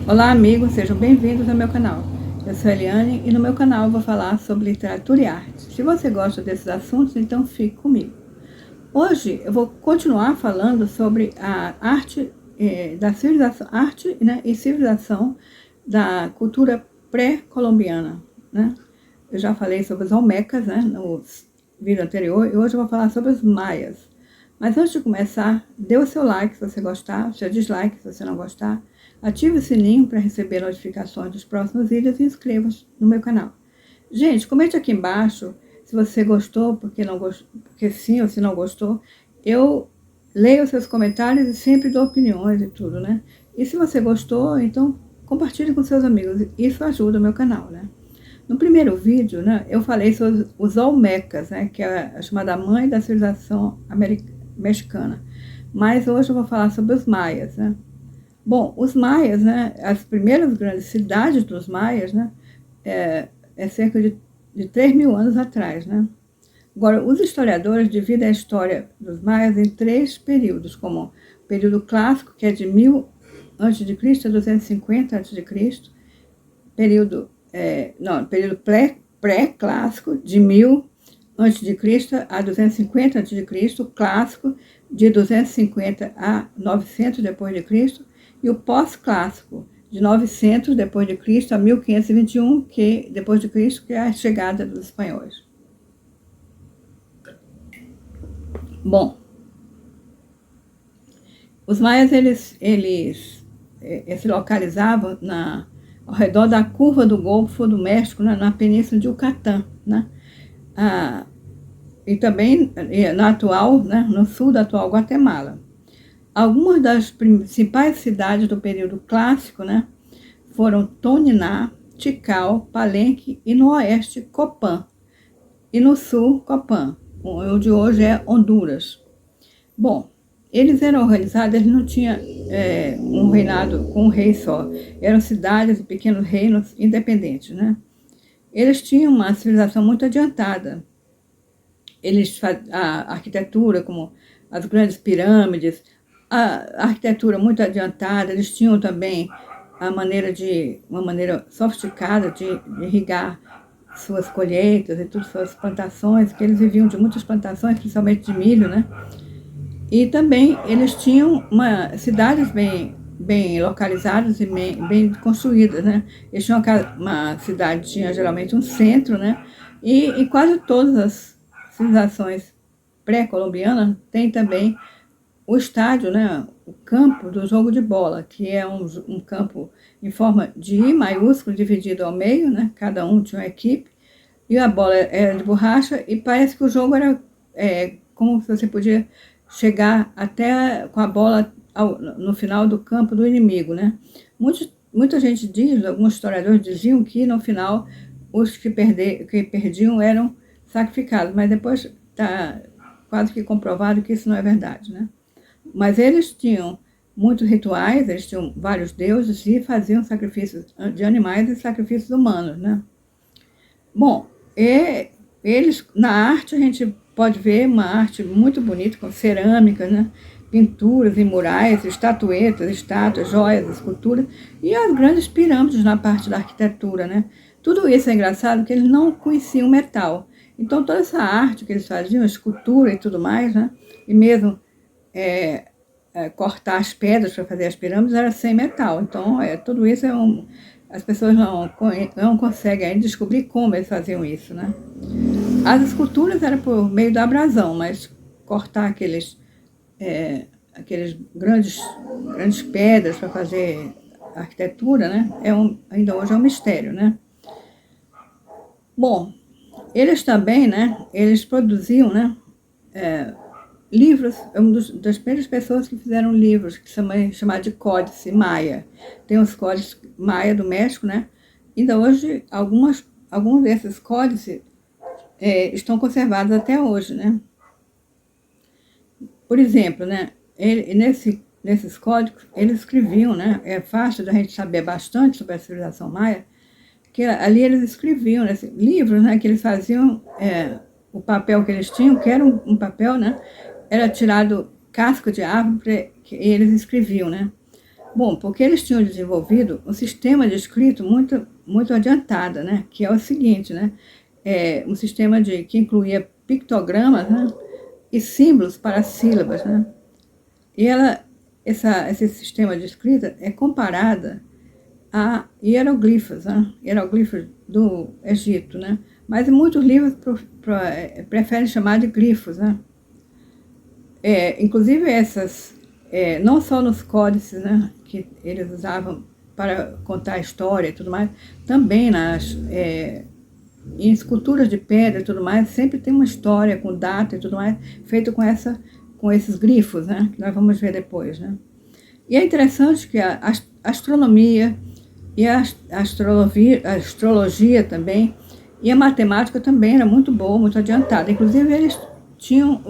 Olá amigos, sejam bem-vindos ao meu canal. Eu sou a Eliane e no meu canal eu vou falar sobre literatura e arte. Se você gosta desses assuntos, então fique comigo. Hoje eu vou continuar falando sobre a arte da civilização, arte, né, e civilização da cultura pré-colombiana, né? Eu já falei sobre os olmecas, né, no vídeo anterior, e hoje eu vou falar sobre os maias. Mas antes de começar, dê o seu like se você gostar, seu dislike se você não gostar, ative o sininho para receber notificações dos próximos vídeos e inscreva-se no meu canal. Gente, comente aqui embaixo se você gostou, porque não gostou, porque sim ou se não gostou. Eu leio os seus comentários e sempre dou opiniões e tudo, né? E se você gostou, então compartilhe com seus amigos. Isso ajuda o meu canal, né? No primeiro vídeo, né, eu falei sobre os Olmecas, né, que é a chamada mãe da civilização mexicana. Mas hoje eu vou falar sobre os maias, né? Bom, os maias, né, as primeiras grandes cidades dos maias, né, é cerca de 3.000 anos atrás, né? Agora, os historiadores dividem a história dos maias em 3 períodos, como o período clássico, que é de 1000 a.C. a 250 a.C., período período pré-clássico, de 1000 a.C. a 250 a.C., clássico, de 250 a 900 depois de Cristo, e o pós-clássico, de 900 depois de Cristo a 1521, que depois de Cristo, que é a chegada dos espanhóis. Bom, os maias eles se localizavam ao redor da curva do Golfo do México, na península de Yucatán, né? E também no sul da atual Guatemala. Algumas das principais cidades do período clássico, né, foram Toniná, Tikal, Palenque e no oeste Copán, e no sul Copán, onde hoje é Honduras. Bom, eles eram organizados, eles não tinham um reinado com um rei só, eram cidades e pequenos reinos independentes, né? Eles tinham uma civilização muito adiantada. A arquitetura, como as grandes pirâmides, a arquitetura muito adiantada, eles tinham também uma maneira sofisticada de irrigar suas colheitas e tudo, suas plantações, que eles viviam de muitas plantações, principalmente de milho, né? E também eles tinham cidades bem localizadas e bem construídas, né? Eles tinham uma cidade, tinha geralmente um centro, né? E em quase todas as civilizações pré-colombianas tem também o estádio, né? O campo do jogo de bola, que é um campo em forma de I maiúsculo, dividido ao meio, né? Cada um tinha uma equipe, e a bola era de borracha, e parece que o jogo era como se você podia chegar até com a bola no final do campo do inimigo, né? Muita gente diz, alguns historiadores diziam que no final os que perdiam eram sacrificados, mas depois está quase que comprovado que isso não é verdade, né? Mas eles tinham muitos rituais, eles tinham vários deuses e faziam sacrifícios de animais e sacrifícios humanos, né? Bom, eles, na arte, a gente pode ver uma arte muito bonita, com cerâmicas, né? Pinturas e murais, estatuetas, estátuas, joias, esculturas, e as grandes pirâmides na parte da arquitetura, né? Tudo isso é engraçado, porque eles não conheciam metal. Então, toda essa arte que eles faziam, escultura e tudo mais, né? E mesmo cortar as pedras para fazer as pirâmides era sem metal. Então, tudo isso as pessoas não conseguem ainda descobrir como eles faziam isso, né? As esculturas eram por meio da abrasão, mas cortar aqueles grandes pedras para fazer arquitetura, né? Ainda hoje é um mistério, né? Bom, eles também, né? Eles produziam, né? Livros, é uma das primeiras pessoas que fizeram livros, que chamaram de Códice Maia. Tem os códices Maia do México, né? Ainda hoje, alguns desses códices estão conservados até hoje, né? Por exemplo, né? Nesses códigos, eles escreviam, né? É fácil da gente saber bastante sobre a civilização maia, que ali eles escreviam, né, livros, né? Que eles faziam, o papel que eles tinham, que era um papel, né? Era tirado casco de árvore, que eles escreviam, né? Bom, porque eles tinham desenvolvido um sistema de escrita muito adiantado, né? Que é o seguinte, né? Um sistema que incluía pictogramas, né? E símbolos para sílabas, né? E esse sistema de escrita é comparada a hieroglifos, né? Hieroglifos do Egito, né? Mas muitos livros preferem chamar de glifos, né? Inclusive não só nos códices, né, que eles usavam para contar a história e tudo mais, também em esculturas de pedra e tudo mais, sempre tem uma história com data e tudo mais, feito com esses grifos, né, que nós vamos ver depois, né. E é interessante que a astronomia e a astrologia também, e a matemática também era muito boa, muito adiantada. Inclusive, eles tinham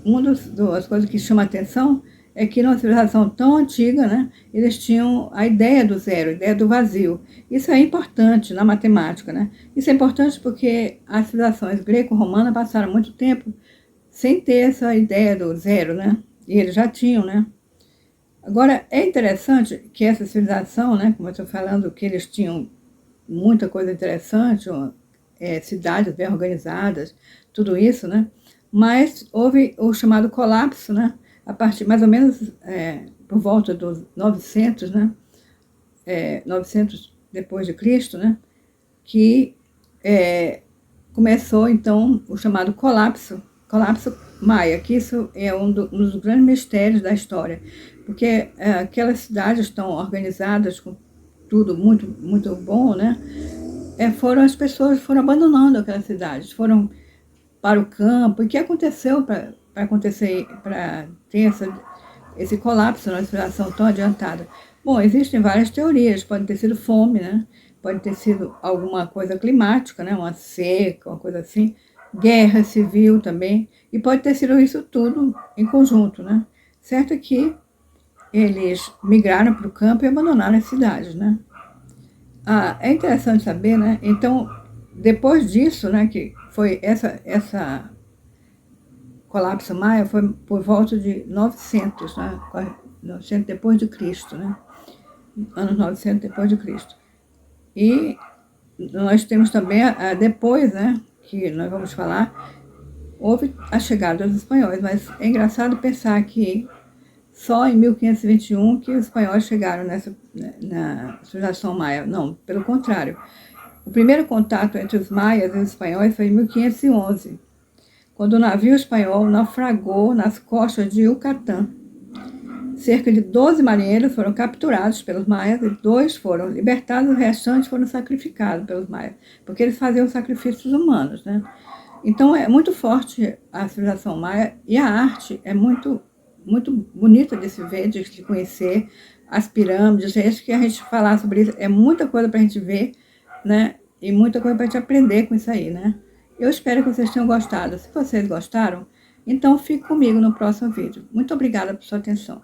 uma das coisas que chama a atenção é que numa civilização tão antiga, né, eles tinham a ideia do zero, a ideia do vazio. Isso é importante na matemática, né? Isso é importante porque as civilizações greco-romanas passaram muito tempo sem ter essa ideia do zero, né? E eles já tinham, né? Agora, é interessante que essa civilização, né, como eu estou falando, que eles tinham muita coisa interessante, cidades bem organizadas, tudo isso, né? Mas houve o chamado colapso, né? A partir mais ou menos por volta dos 900, né? 900 depois de Cristo, né? Que começou então o chamado colapso maia, que isso é um dos grandes mistérios da história, porque aquelas cidades estão organizadas com tudo muito muito bom, né? As pessoas foram abandonando aquelas cidades, foram para o campo. E o que aconteceu para ter esse colapso na civilização tão adiantada? Bom, existem várias teorias. Pode ter sido fome, né? Pode ter sido alguma coisa climática, né? Uma seca, uma coisa assim. Guerra civil também. E pode ter sido isso tudo em conjunto, né? Certo que eles migraram para o campo e abandonaram as cidades, né? É interessante saber, né? Então, depois disso, né, que foi essa colapso maia, foi por volta de 900, né, 900 depois de Cristo, né, anos 900 depois de Cristo. E nós temos também, depois, né, que nós vamos falar, houve a chegada dos espanhóis, mas é engraçado pensar que só em 1521 que os espanhóis chegaram na civilização maia. Não, pelo contrário. O primeiro contato entre os maias e os espanhóis foi em 1511, quando o navio espanhol naufragou nas costas de Yucatán. Cerca de 12 marinheiros foram capturados pelos maias e 2 foram libertados, os restantes foram sacrificados pelos maias, porque eles faziam sacrifícios humanos, né? Então é muito forte a civilização maia e a arte é muito, muito bonita de se ver, de se conhecer, as pirâmides. É isso que a gente falar sobre isso, é muita coisa para a gente ver, né? E muita coisa para a gente aprender com isso aí, né? Eu espero que vocês tenham gostado. Se vocês gostaram, então fique comigo no próximo vídeo. Muito obrigada por sua atenção.